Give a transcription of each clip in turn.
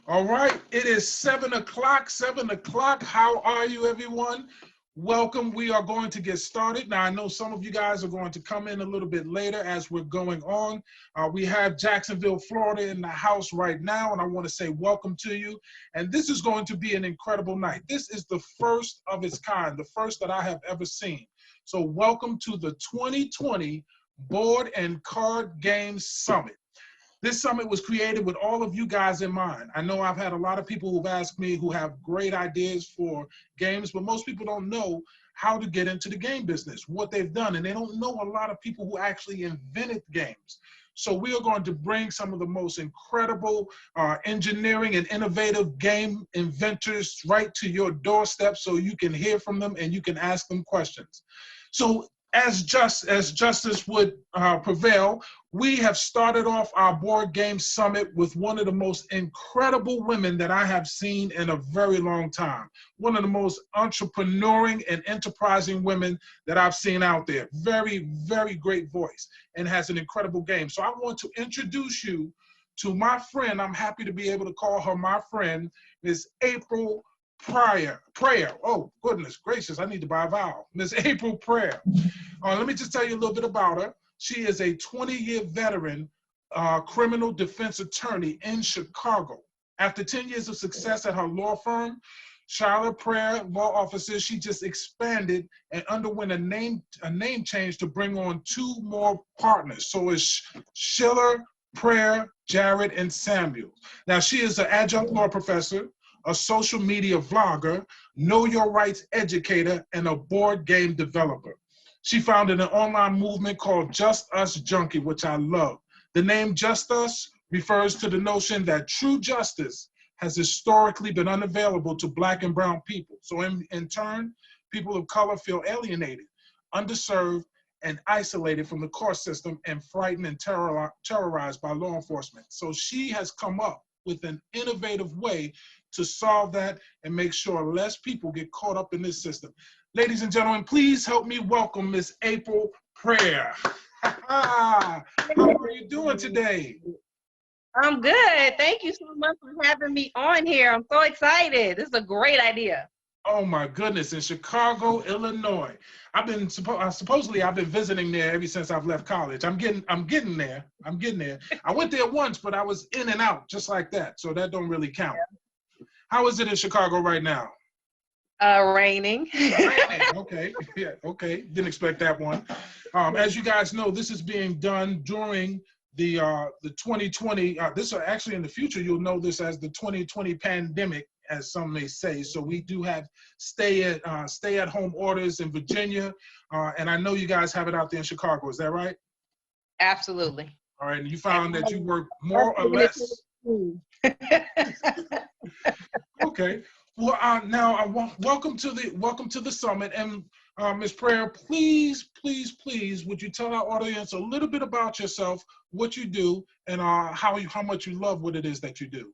All right, it is 7 o'clock, 7 o'clock. How are you, everyone? Welcome. We are going to get started. Now, I know some of you guys are going to come in a little bit later as we're going on. We have Jacksonville, Florida in the house right now, and I want to say welcome to you. And this is going to be an incredible night. This is the first of its kind, the first that I have ever seen. So welcome to the 2020 Board and Card Games Summit. This summit was created with all of you guys in mind. I know I've had a lot of people who've asked me who have great ideas for games, but most people don't know how to get into the game business, what they've done, and they don't know a lot of people who actually invented games. So we are going to bring some of the most incredible engineering and innovative game inventors right to your doorstep so you can hear from them and you can ask them questions. So as justice would prevail, we have started off our board game summit with one of the most incredible women that I have seen in a very long time. One of the most entrepreneuring and enterprising women that I've seen out there. Very, very great voice and has an incredible game. So I want to introduce you to my friend. I'm happy to be able to call her my friend, Ms. April Preyar. Oh, goodness gracious, I need to buy a vowel. Ms. April Preyar. Let me just tell you a little bit about her. She is a 20-year veteran criminal defense attorney in Chicago. After 10 years of success at her law firm, Shiller Preyar Law Offices, she just expanded and underwent a name change to bring on 2 more partners. So it's Shiller Preyar Jarard Samuels. Now, she is an adjunct law professor, a social media vlogger, know your rights educator, and a board game developer. She founded an online movement called Just Us Junkie, which I love. The name Just Us refers to the notion that true justice has historically been unavailable to Black and brown people. So in turn, people of color feel alienated, underserved, and isolated from the court system and frightened and terrorized by law enforcement. So she has come up with an innovative way to solve that and make sure less people get caught up in this system. Ladies and gentlemen, please help me welcome Miss April Preyar. How are you doing today? I'm good. Thank you so much for having me on here. I'm so excited. This is a great idea. Oh my goodness, in Chicago, Illinois. Supposedly I've been visiting there ever since I've left college. I'm getting there. I went there once, but I was in and out just like that. So that don't really count. Yeah. How is it in Chicago right now? Raining. Okay. Yeah, okay. Didn't expect that one. As you guys know, this is being done during the 2020. This is actually in the future. You'll know this as the 2020 pandemic, as some may say. So we do have stay at home orders in Virginia, and I know you guys have it out there in Chicago. Is that right? Absolutely. All right. And you found that you work more or less. Okay. Well, now welcome to the summit, and Ms. Preyar, please, would you tell our audience a little bit about yourself, what you do, and how much you love what it is that you do?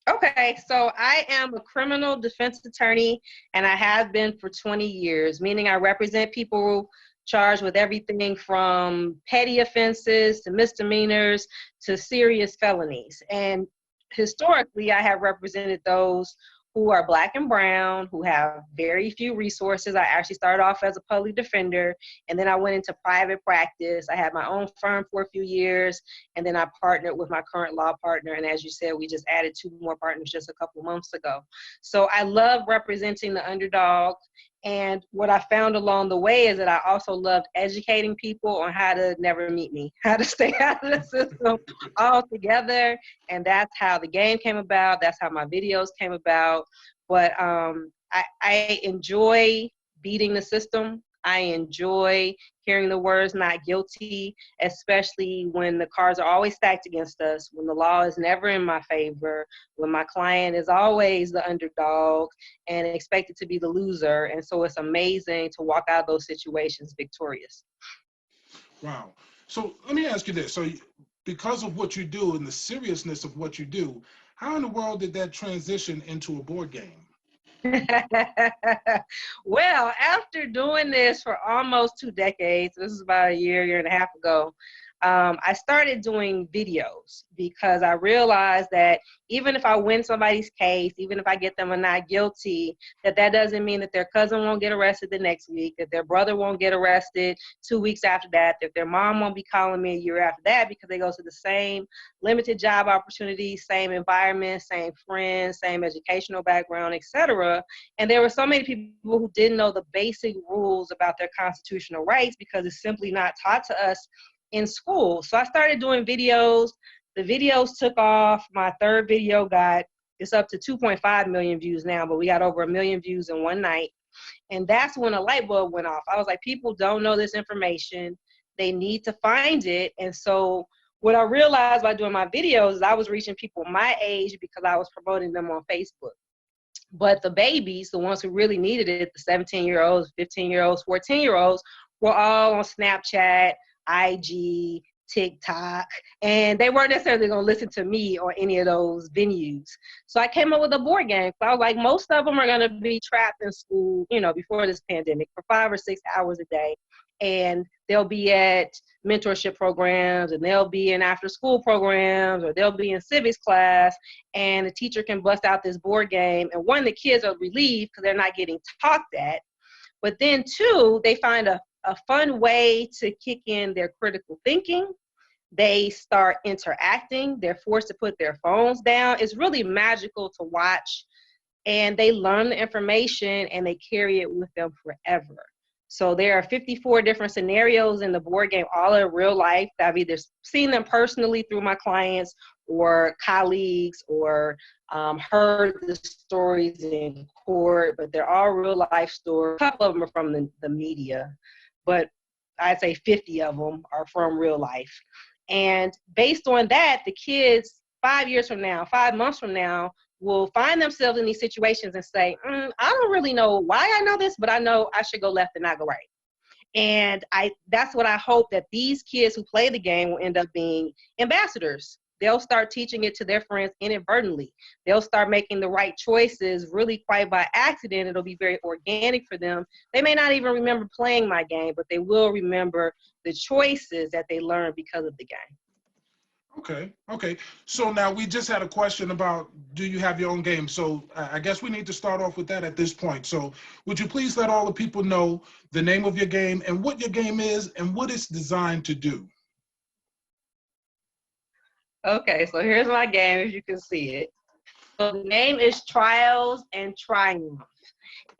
Okay, so I am a criminal defense attorney, and I have been for 20 years, meaning I represent people charged with everything from petty offenses to misdemeanors to serious felonies. And historically, I have represented those who are Black and brown, who have very few resources. I actually started off as a public defender, and then I went into private practice. I had my own firm for a few years, and then I partnered with my current law partner. And as you said, we just added 2 more partners just a couple months ago. So I love representing the underdog. And what I found along the way is that I also loved educating people on how to never meet me, how to stay out of the system altogether. And that's how the game came about. That's how my videos came about. But I enjoy beating the system. I enjoy hearing the words not guilty, especially when the cards are always stacked against us, when the law is never in my favor, when my client is always the underdog and expected to be the loser. And so it's amazing to walk out of those situations victorious. Wow. So let me ask you this. So because of what you do and the seriousness of what you do, how in the world did that transition into a board game? Well, after doing this for almost 2 decades, this is about a year and a half ago, I started doing videos because I realized that even if I win somebody's case, even if I get them a not guilty, that doesn't mean that their cousin won't get arrested the next week, that their brother won't get arrested 2 weeks after that their mom won't be calling me a year after that, because they go to the same limited job opportunities, same environment, same friends, same educational background, etc. And there were so many people who didn't know the basic rules about their constitutional rights because it's simply not taught to us in school. So I started doing videos. The videos took off. My third video it's up to 2.5 million views now, but we got over 1 million views in one night. And that's when a light bulb went off. I was like, people don't know this information. They need to find it. And so what I realized by doing my videos is I was reaching people my age because I was promoting them on Facebook. But the babies, the ones who really needed it, the 17-year-olds, 15-year-olds, 14-year-olds, were all on Snapchat, IG, TikTok, and they weren't necessarily going to listen to me or any of those venues. So I came up with a board game. So I was like, most of them are going to be trapped in school, before this pandemic, for 5 or 6 hours a day. And they'll be at mentorship programs, and they'll be in after school programs, or they'll be in civics class, and the teacher can bust out this board game. And one, the kids are relieved because they're not getting talked at. But then two, they find a fun way to kick in their critical thinking. They start interacting. They're forced to put their phones down. It's really magical to watch. And they learn the information and they carry it with them forever. So there are 54 different scenarios in the board game, all in real life. I've either seen them personally through my clients or colleagues, or heard the stories in court, but they're all real life stories. A couple of them are from the media, but I'd say 50 of them are from real life. And based on that, the kids 5 years from now, 5 months from now, will find themselves in these situations and say, I don't really know why I know this, but I know I should go left and not go right. And that's what I hope, that these kids who play the game will end up being ambassadors. They'll start teaching it to their friends inadvertently. They'll start making the right choices really quite by accident. It'll be very organic for them. They may not even remember playing my game, but they will remember the choices that they learned because of the game. Okay. So now we just had a question about, do you have your own game? So I guess we need to start off with that at this point. So would you please let all the people know the name of your game and what your game is and what it's designed to do? Okay, so here's my game, if you can see it. So the name is Trials and Triumph.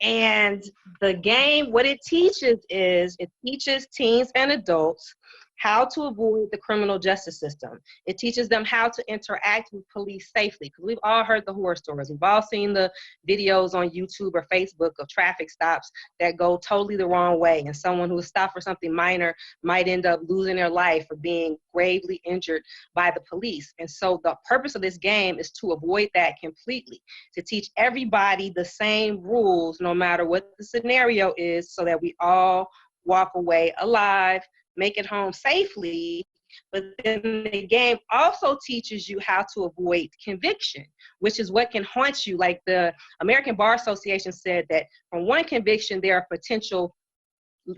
And the game, what it teaches is, it teaches teens and adults how to avoid the criminal justice system. It teaches them how to interact with police safely, because we've all heard the horror stories. We've all seen the videos on YouTube or Facebook of traffic stops that go totally the wrong way, and someone who was stopped for something minor might end up losing their life or being gravely injured by the police. And so the purpose of this game is to avoid that completely, to teach everybody the same rules no matter what the scenario is, so that we all walk away alive, make it home safely. But then the game also teaches you how to avoid conviction, which is what can haunt you. Like the American Bar Association said that from one conviction, there are potential,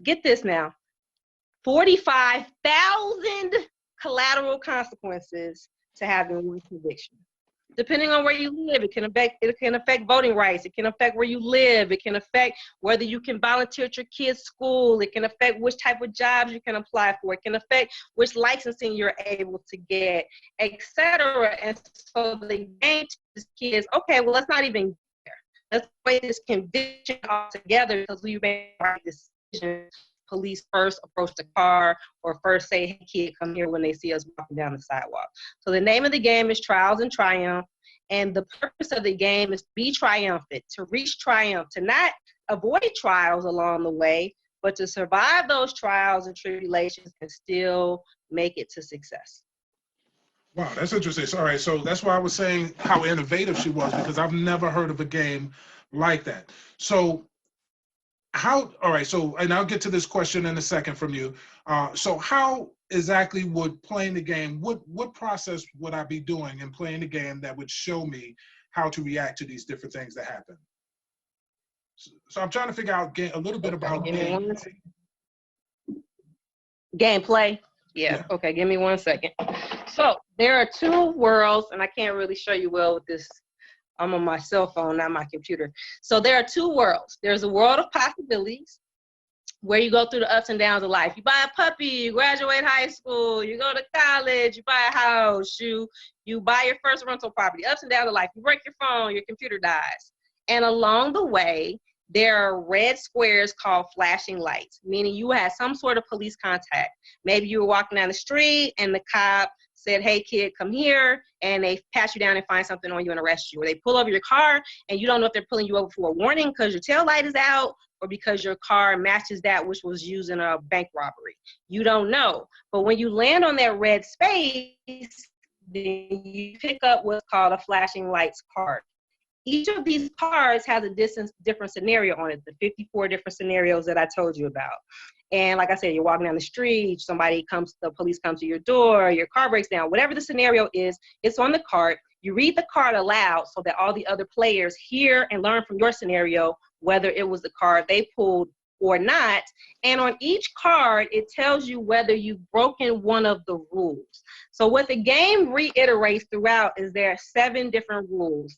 get this now, 45,000 collateral consequences to having one conviction. Depending on where you live, it can affect voting rights. It can affect where you live. It can affect whether you can volunteer at your kid's school. It can affect which type of jobs you can apply for. It can affect which licensing you're able to get, etc. And so the game teaches kids, okay, well, let's not even there. Let's weigh this conviction altogether, because we made the right decision. Police first approach the car, or first say, hey kid, come here, when they see us walking down the sidewalk. So the name of the game is Trials and Triumph, and the purpose of the game is to be triumphant, to reach triumph, to not avoid trials along the way, but to survive those trials and tribulations and still make it to success. Wow, that's interesting. All right, so that's why I was saying how innovative she was, because I've never heard of a game like that. So all right, so, and I'll get to this question in a second from you. So how exactly would playing the game, what process would I be doing in playing the game that would show me how to react to these different things that happen? So I'm trying to figure out a little bit about gameplay. Gameplay. Yeah. Okay, give me 1 second. So there are two worlds, and I can't really show you well with this. I'm on my cell phone, not my computer. So there are two worlds. There's a world of possibilities where you go through the ups and downs of life. You buy a puppy, you graduate high school, you go to college, you buy a house, you buy your first rental property, ups and downs of life. You break your phone, your computer dies. And along the way, there are red squares called flashing lights, meaning you had some sort of police contact. Maybe you were walking down the street and the cop said, hey kid, come here, and they pat you down and find something on you and arrest you. Or they pull over your car and you don't know if they're pulling you over for a warning because your tail light is out or because your car matches that which was used in a bank robbery. You don't know. But when you land on that red space, then you pick up what's called a flashing lights card. Each of these cards has a different scenario on it, the 54 different scenarios that I told you about. And like I said, you're walking down the street, the police comes to your door, your car breaks down, whatever the scenario is, it's on the card. You read the card aloud so that all the other players hear and learn from your scenario, whether it was the card they pulled or not. And on each card, it tells you whether you've broken one of the rules. So what the game reiterates throughout is there are 7 different rules.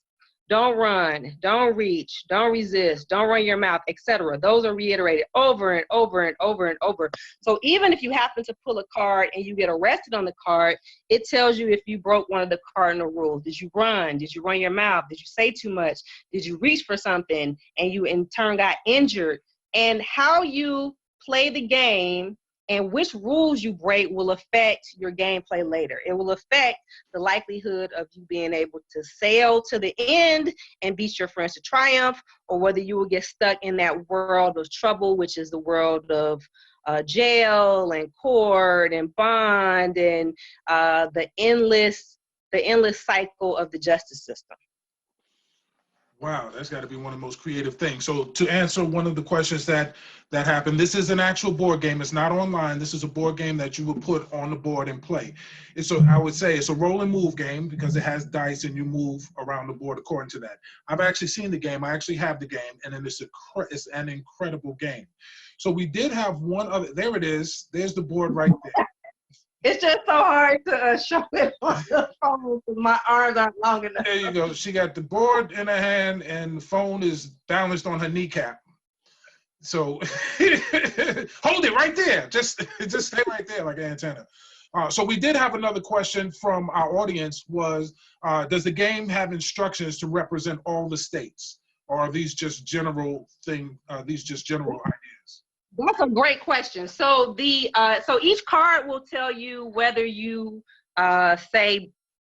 Don't run, don't reach, don't resist, don't run your mouth, etc. Those are reiterated over and over and over and over. So even if you happen to pull a card and you get arrested on the card, it tells you if you broke one of the cardinal rules. Did you run? Did you run your mouth? Did you say too much? Did you reach for something and you in turn got injured? And how you play the game and which rules you break will affect your gameplay later. It will affect the likelihood of you being able to sail to the end and beat your friends to triumph, or whether you will get stuck in that world of trouble, which is the world of jail and court and bond and the endless cycle of the justice system. Wow, that's got to be one of the most creative things. So to answer one of the questions that happened, this is an actual board game. It's not online. This is a board game that you would put on the board and play. I would say it's a roll and move game because it has dice and you move around the board according to that. I've actually seen the game. I actually have the game, and then it's an incredible game. So we did have one other. There it is. There's the board right there. It's just so hard to show it on the phone because my arms aren't long enough. There you go. She got the board in her hand and the phone is balanced on her kneecap. So hold it right there. Just stay right there like an antenna. So we did have another question from our audience was, does the game have instructions to represent all the states? Or are these just general ideas? That's a great question. So so each card will tell you whether you say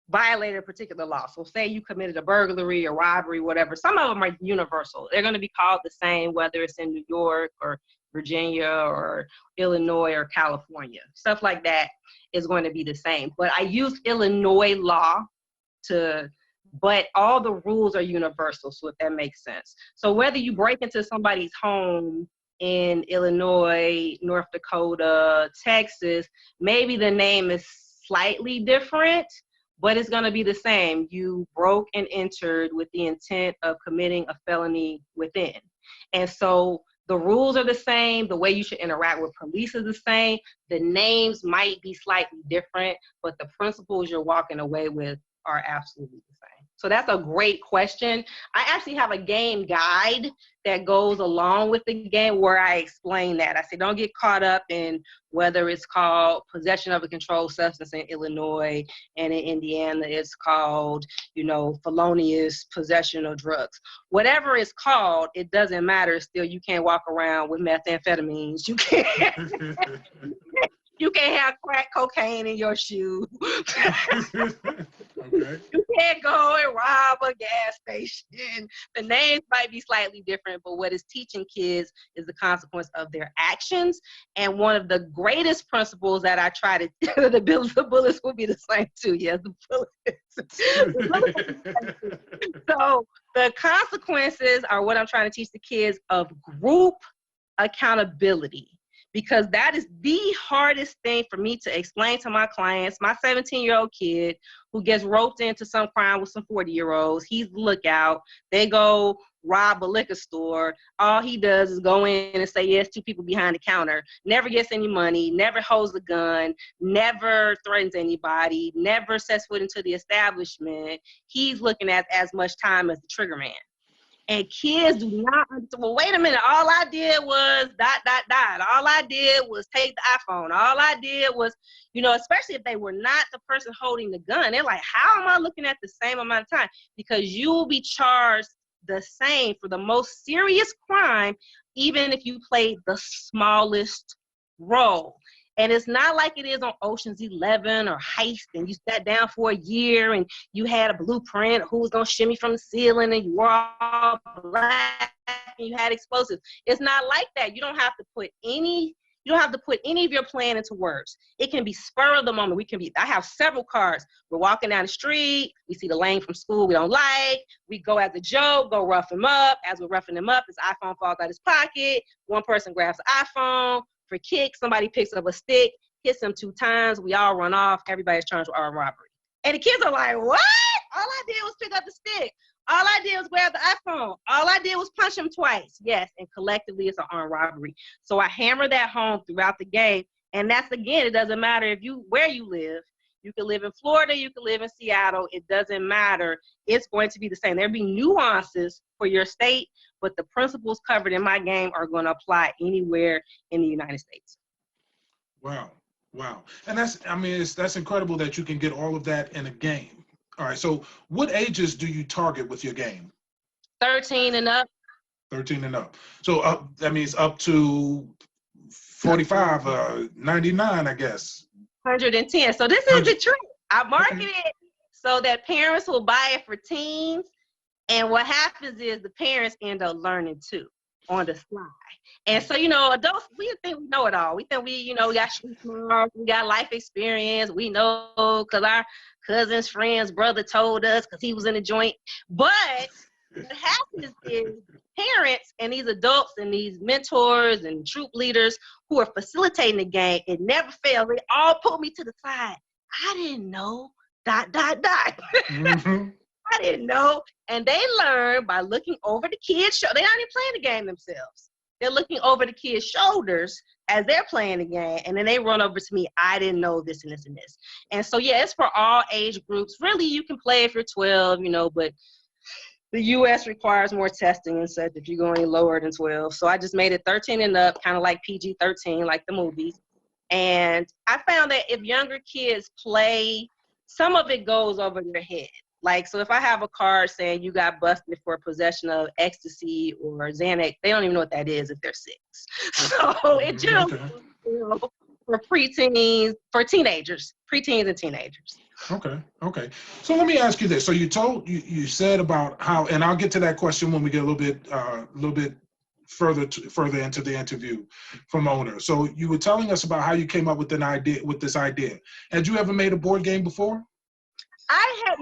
violated a particular law. So say you committed a burglary or robbery, whatever. Some of them are universal. They're going to be called the same, whether it's in New York or Virginia or Illinois or California. Stuff like that is going to be the same. But I used Illinois law but all the rules are universal, so if that makes sense. So whether you break into somebody's home in Illinois, North Dakota, Texas, maybe the name is slightly different, but it's going to be the same. You broke and entered with the intent of committing a felony within. And so the rules are the same. The way you should interact with police is the same. The names might be slightly different, but the principles you're walking away with are absolutely the same. So that's a great question. I actually have a game guide that goes along with the game where I explain that. I say, don't get caught up in whether it's called possession of a controlled substance in Illinois, and in Indiana it's called, felonious possession of drugs. Whatever it's called, it doesn't matter. Still, you can't walk around with methamphetamines. You can't have crack cocaine in your shoe. Okay. You can't go and rob a gas station. The names might be slightly different, but what it's teaching kids is the consequence of their actions. And one of the greatest principles that I try to, the bullets will be the same too. Yeah, the bullets. So the consequences are what I'm trying to teach the kids of group accountability. because that is the hardest thing for me to explain to my clients. My 17-year-old kid who gets roped into some crime with some 40-year-olds, he's the lookout. They go rob a liquor store. All he does is go in and say, yes, 2 people behind the counter. Never gets any money, never holds a gun, never threatens anybody, never sets foot into the establishment. He's looking at as much time as the trigger man. And kids do not, well, wait a minute, all I did was ... All I did was take the iPhone. All I did was, you know, especially if they were not the person holding the gun. They're like, how am I looking at the same amount of time? Because you will be charged the same for the most serious crime, even if you played the smallest role. And it's not like it is on Ocean's 11 or Heist, and you sat down for a year and you had a blueprint of who was gonna shimmy from the ceiling and you were all black and you had explosives. It's not like that. You don't have to put any of your plan into words. It can be spur of the moment. I have several cards. We're walking down the street. We see the lane from school we don't like. We go as a joke, go rough him up. As we're roughing him up, his iPhone falls out his pocket. One person grabs the iPhone. For kicks, somebody picks up a stick, hits him 2 times. We all run off. Everybody's charged with armed robbery. And the kids are like, what? All I did was pick up the stick. All I did was grab the iPhone. All I did was punch him twice. Yes, and collectively it's an armed robbery. So I hammer that home throughout the game. And that's, again, it doesn't matter where you live. You can live in Florida, you can live in Seattle. It doesn't matter. It's going to be the same. There'll be nuances for your state, but the principles covered in my game are going to apply anywhere in the United States. Wow. And that's incredible that you can get all of that in a game. All right, so what ages do you target with your game? 13 and up. 13 and up. So that means up to 45, 99, I guess. 110. So this is the trick. I market it so that parents will buy it for teens. And what happens is the parents end up learning too on the fly. And so, adults, we think we know it all. We think we got street smarts, we got life experience. We know because our cousin's friend's brother told us because he was in the joint. But what happens is parents and these adults and these mentors and troop leaders who are facilitating the game, it never fails. They all pull me to the side. I didn't know, ... Mm-hmm. I didn't know. And they learn by looking over the kids' shoulder. They're not even playing the game themselves. They're looking over the kids' shoulders as they're playing the game. And then they run over to me. I didn't know this and this and this. And so, yeah, it's for all age groups. Really, you can play if you're 12, but the U.S. requires more testing and such if you go any lower than 12. So I just made it 13 and up, kind of like PG-13, like the movies. And I found that if younger kids play, some of it goes over their head. Like, so if I have a card saying you got busted for possession of ecstasy or Xanax, they don't even know what that is if they're 6. So it just, for preteens, for teenagers, preteens and teenagers. Okay. So let me ask you this. So you said about how, and I'll get to that question when we get a little bit further into the interview from owner. So you were telling us about how you came up with this idea. Had you ever made a board game before? I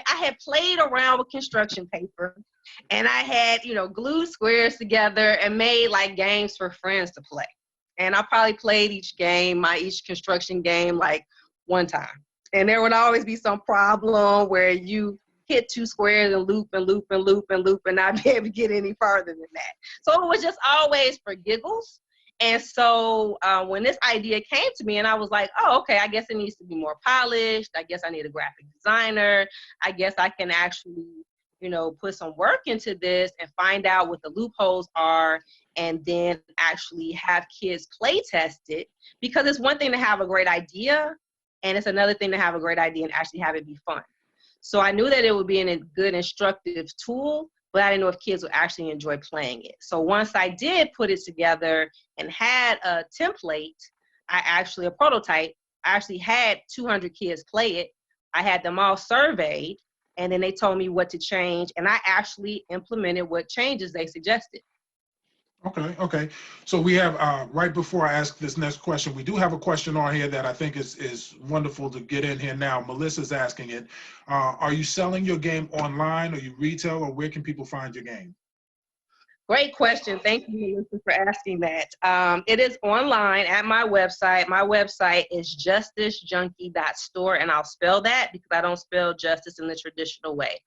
had played around with construction paper, and I had, glued squares together and made like games for friends to play. And I probably played each construction game like one time. And there would always be some problem where you hit 2 squares and loop and loop and loop and loop and not be able to get any farther than that. So it was just always for giggles. And so when this idea came to me and I was like, oh, okay, I guess it needs to be more polished. I guess I need a graphic designer. I guess I can actually, put some work into this and find out what the loopholes are and then actually have kids play test it. Because it's one thing to have a great idea and it's another thing to have a great idea and actually have it be fun. So I knew that it would be a good instructive tool, but I didn't know if kids would actually enjoy playing it. So once I did put it together and had a template, a prototype, I actually had 200 kids play it. I had them all surveyed, and then they told me what to change, and I actually implemented what changes they suggested. Okay. So we have, right before I ask this next question, we do have a question on here that I think is wonderful to get in here now. Melissa's asking it. Are you selling your game online? Are you retail, or where can people find your game? Great question. Thank you, Melissa, for asking that. It is online at my website. My website is justicejunkie.store, and I'll spell that because I don't spell justice in the traditional way.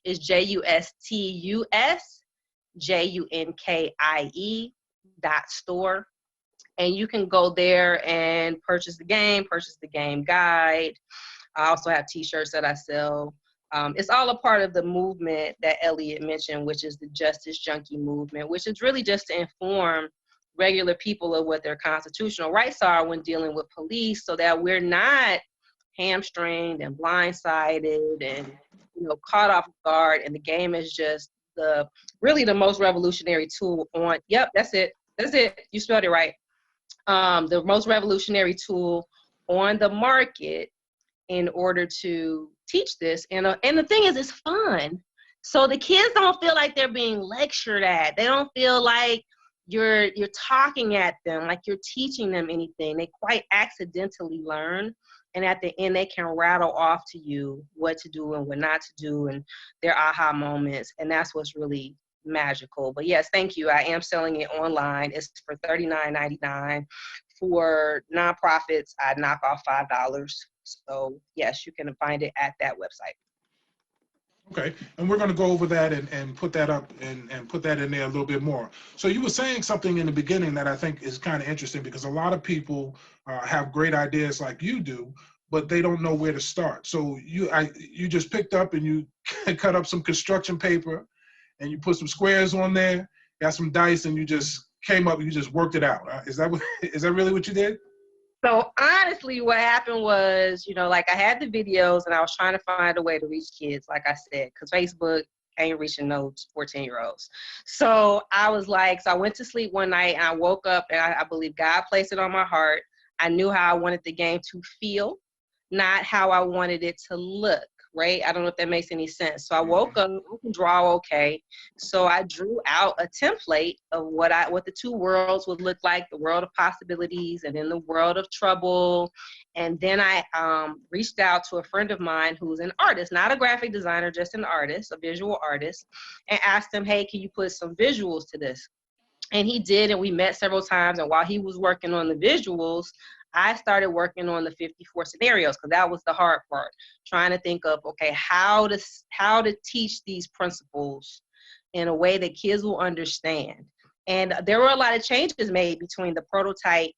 It's JUSTUSJUNKIE.store. And you can go there and purchase the game guide. I also have t-shirts that I sell. It's all a part of the movement that Elliot mentioned, which is the Justice Junkie movement, which is really just to inform regular people of what their constitutional rights are when dealing with police, so that we're not hamstringed and blindsided and caught off guard. And the game is just really the most revolutionary tool on. Yep, that's it. You spelled it right. The most revolutionary tool on the market in order to teach this. And the thing is, it's fun. So the kids don't feel like they're being lectured at. They don't feel like you're talking at them, like you're teaching them anything. They quite accidentally learn. And at the end, they can rattle off to you what to do and what not to do and their aha moments. And that's what's really magical. But yes, thank you. I am selling it online. It's for $39.99. For nonprofits, I knock off $5. So yes, you can find it at that website. Okay, and we're going to go over that and put that up and put that in there a little bit more. So you were saying something in the beginning that I think is kind of interesting, because a lot of people have great ideas like you do, but they don't know where to start. So you just picked up and you cut up some construction paper and you put some squares on there, got some dice, and you just came up, you just worked it out. Is that really what you did? So honestly, what happened was, like I had the videos and I was trying to find a way to reach kids, like I said, because Facebook ain't reaching no 14-year-olds. So I was like, so I went to sleep one night and I woke up and I believe God placed it on my heart. I knew how I wanted the game to feel, not how I wanted it to look. Right? I don't know if that makes any sense. So I woke up, I can draw okay. So I drew out a template of what the two worlds would look like, the world of possibilities and then the world of trouble. And then I reached out to a friend of mine who's an artist, not a graphic designer, just an artist, a visual artist, and asked him, hey, can you put some visuals to this? And he did, and we met several times. And while he was working on the visuals, I started working on the 54 scenarios, because that was the hard part, trying to think of, okay, how to teach these principles in a way that kids will understand. And there were a lot of changes made between the prototype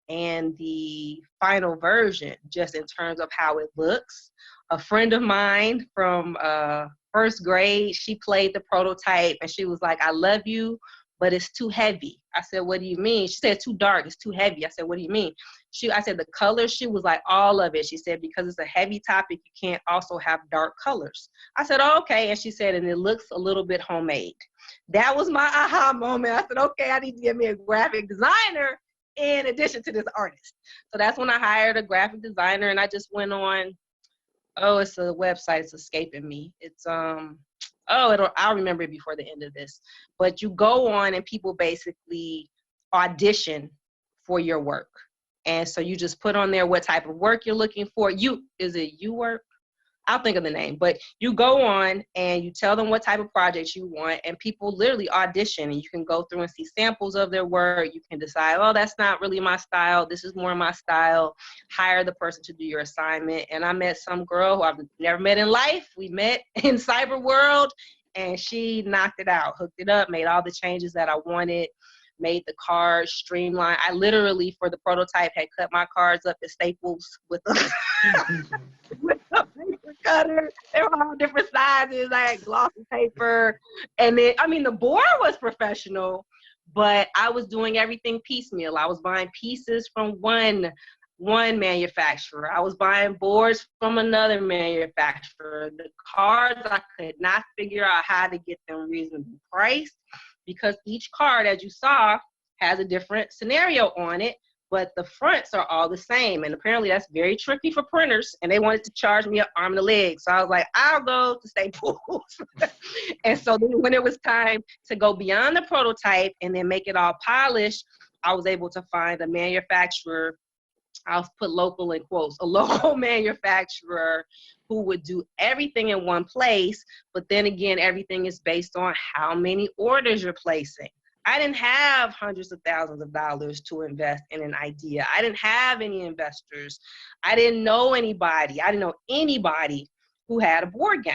and the final version, just in terms of how it looks. A friend of mine from first grade, she played the prototype and she was like, I love you, but it's too heavy. I said, what do you mean? She said, it's too dark, it's too heavy. I said, what do you mean? I said, the colors, she was like, all of it. She said, because it's a heavy topic, you can't also have dark colors. I said, oh, okay. And she said, and it looks a little bit homemade. That was my aha moment. I said, okay, I need to get me a graphic designer in addition to this artist. So that's when I hired a graphic designer, and I just went on, it's a website, it's escaping me. It's, I'll remember it before the end of this. But you go on and people basically audition for your work. And so you just put on there what type of work you're looking for. Is it you work? I'll think of the name. But you go on and you tell them what type of projects you want, and people literally audition, and you can go through and see samples of their work. You can decide, oh, that's not really my style. This is more my style. Hire the person to do your assignment. And I met some girl who I've never met in life. We met in cyber world, and she knocked it out, hooked it up, made all the changes that I wanted, made the cards streamlined. I literally, for the prototype, had cut my cards up at Staples with a with a paper cutter. They were all different sizes. I had glossy paper. And then, the board was professional, but I was doing everything piecemeal. I was buying pieces from one manufacturer. I was buying boards from another manufacturer. The cards, I could not figure out how to get them reasonably priced, because each card, as you saw, has a different scenario on it, but the fronts are all the same. And apparently that's very tricky for printers, and they wanted to charge me an arm and a leg. So I was like, I'll go to Staples. And so then when it was time to go beyond the prototype and then make it all polished, I was able to find a manufacturer I'll put local in quotes, a local manufacturer who would do everything in one place, but then again, everything is based on how many orders you're placing. I didn't have hundreds of thousands of dollars to invest in an idea. I didn't have any investors. I didn't know anybody. I didn't know anybody who had a board game.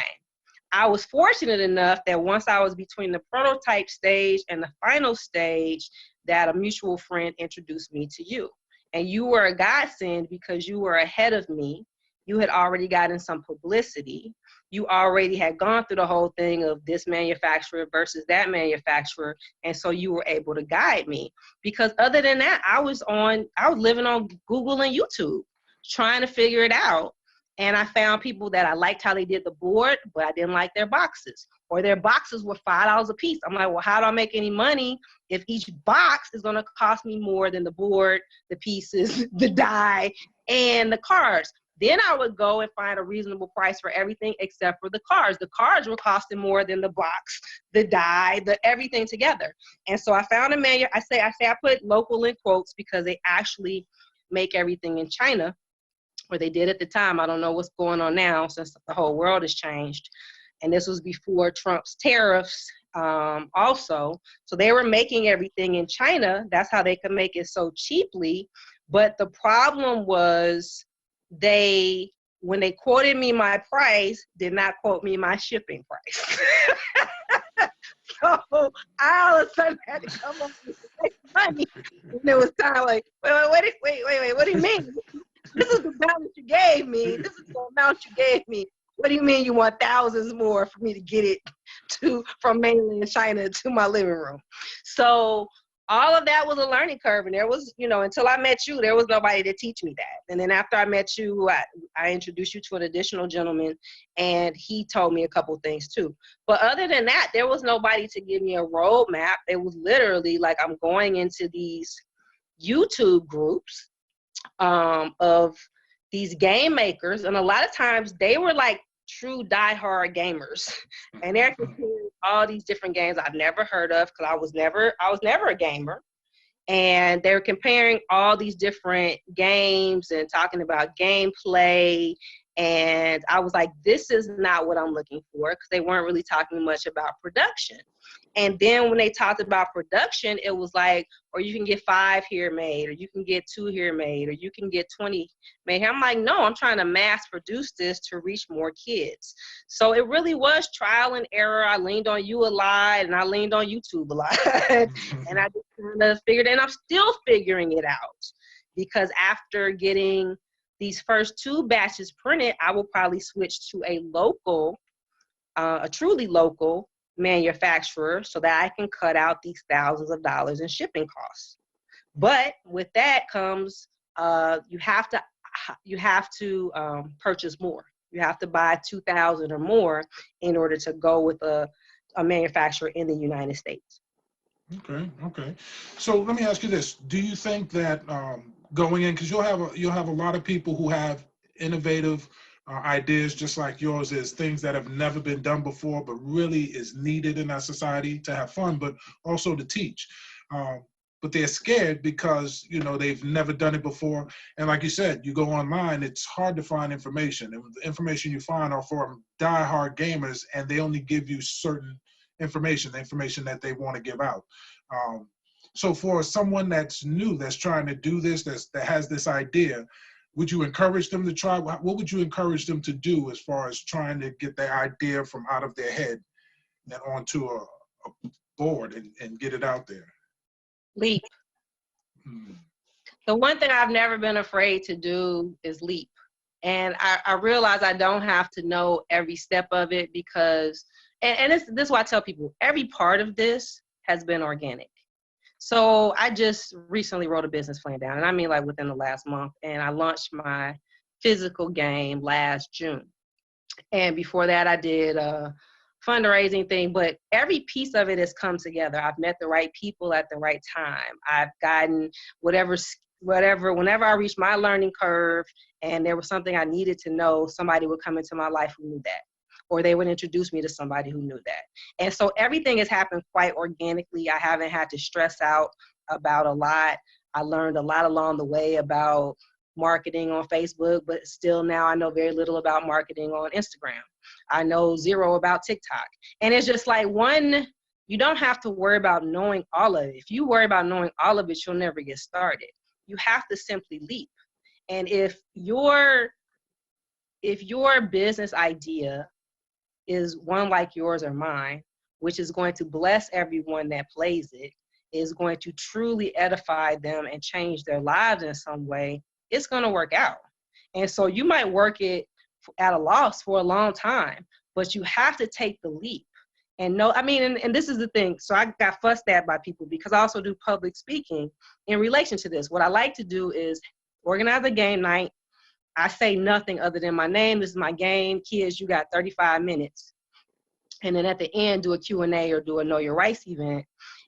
I was fortunate enough that once I was between the prototype stage and the final stage, that a mutual friend introduced me to you. And you were a godsend because you were ahead of me. You had already gotten some publicity. You already had gone through the whole thing of this manufacturer versus that manufacturer. And so you were able to guide me. Because other than that, I was living on Google and YouTube, trying to figure it out. And I found people that I liked how they did the board, but I didn't like their boxes. Or their boxes were $5 a piece. I'm like, well, how do I make any money if each box is going to cost me more than the board, the pieces, the die, and the cards? Then I would go and find a reasonable price for everything except for the cards. The cards were costing more than the box, the die, the everything together. And so I found a I put local in quotes because they actually make everything in China, or they did at the time. I don't know what's going on now since the whole world has changed. And this was before Trump's tariffs also. So they were making everything in China. That's how they could make it so cheaply. But the problem was when they quoted me my price, did not quote me my shipping price. So I all of a sudden had to come up with money. And it was kind of like, wait, what do you mean? This is the balance you gave me. This is the amount you gave me. What do you mean you want thousands more for me to get it from mainland China to my living room? So all of that was a learning curve. And there was, until I met you, there was nobody to teach me that. And then after I met you, I introduced you to an additional gentleman, and he told me a couple things too. But other than that, there was nobody to give me a roadmap. It was literally like I'm going into these YouTube groups of these game makers, and a lot of times they were like true diehard gamers, and they're comparing all these different games I've never heard of because I was never a gamer, and they're comparing all these different games and talking about gameplay. And I was like, this is not what I'm looking for, because they weren't really talking much about production. And then when they talked about production, it was like, or you can get 5 here made, or you can get 2 here made, or you can get 20 made. I'm like, no, I'm trying to mass produce this to reach more kids. So it really was trial and error. I leaned on you a lot, and I leaned on YouTube a lot. And I just kind of figured, and I'm still figuring it out, because after getting these first 2 batches printed, I will probably switch to a truly local manufacturer so that I can cut out these thousands of dollars in shipping costs. But with that comes you have to purchase more. You have to buy 2,000 or more in order to go with a manufacturer in the United States. Okay. So let me ask you this: do you think that going in, because you'll have a lot of people who have innovative ideas just like yours, is things that have never been done before but really is needed in our society to have fun, but also to teach. But they're scared because they've never done it before. And like you said, you go online, it's hard to find information. And the information you find are from diehard gamers, and they only give you certain information, the information that they want to give out. So for someone that's new, that's trying to do this, that has this idea, would you encourage them to try? What would you encourage them to do as far as trying to get their idea from out of their head and onto a board and get it out there? Leap. The one thing I've never been afraid to do is leap. And I realize I don't have to know every step of it, because, and this is why I tell people, every part of this has been organic. So I just recently wrote a business plan down, and I mean like within the last month, and I launched my physical game last June. And before that, I did a fundraising thing, but every piece of it has come together. I've met the right people at the right time. I've gotten whatever, whenever I reached my learning curve and there was something I needed to know, somebody would come into my life who knew that, or they would introduce me to somebody who knew that. And so everything has happened quite organically. I haven't had to stress out about a lot. I learned a lot along the way about marketing on Facebook, but still now I know very little about marketing on Instagram. I know zero about TikTok. And it's just like you don't have to worry about knowing all of it. If you worry about knowing all of it, you'll never get started. You have to simply leap. And if your business idea is one like yours or mine, which is going to bless everyone that plays it, is going to truly edify them and change their lives in some way, it's going to work out. And so you might work it at a loss for a long time, but you have to take the leap. And no, I mean, and this is the thing. So I got fussed at by people because I also do public speaking in relation to this. What I like to do is organize a game night. I say nothing other than my name. This is my game. Kids, you got 35 minutes. And then at the end, do a Q&A or do a Know Your Rights event.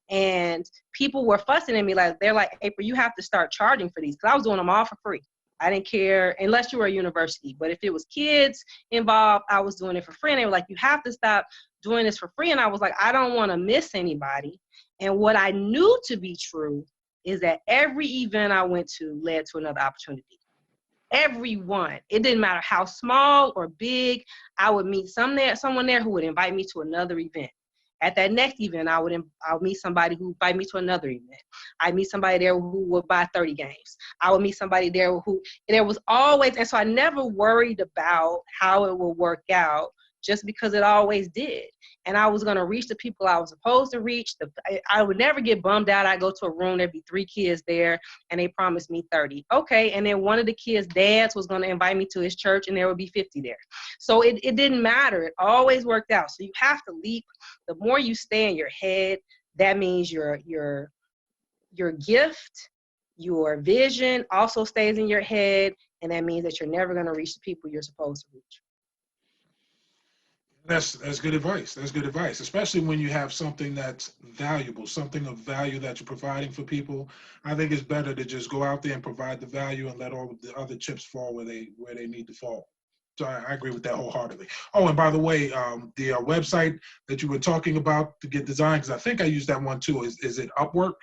And people were fussing at me. They're like, April, you have to start charging for these. Because I was doing them all for free. I didn't care unless you were a university. But if it was kids involved, I was doing it for free. And they were like, you have to stop doing this for free. And I was like, I don't want to miss anybody. And what I knew to be true is that every event I went to led to another opportunity. Everyone. It didn't matter how small or big. I would meet someone there who would invite me to another event. At that next event, I would meet somebody who would invite me to another event. I'd meet somebody there who would buy 30 games. I would meet somebody there there was always, and so I never worried about how it would work out just because it always did. And I was going to reach the people I was supposed to reach. I would never get bummed out. I'd go to a room, there'd be 3 kids there, and they promised me 30. Okay, and then one of the kids' dads was going to invite me to his church, and there would be 50 there. So it didn't matter. It always worked out. So you have to leap. The more you stay in your head, that means your gift, your vision also stays in your head, and that means that you're never going to reach the people you're supposed to reach. That's good advice. That's good advice, especially when you have something that's valuable, something of value that you're providing for people. I think it's better to just go out there and provide the value and let all of the other chips fall where they need to fall. So I agree with that wholeheartedly. Oh, and by the way, the website that you were talking about to get designed, because I think I used that one too. Is it Upwork?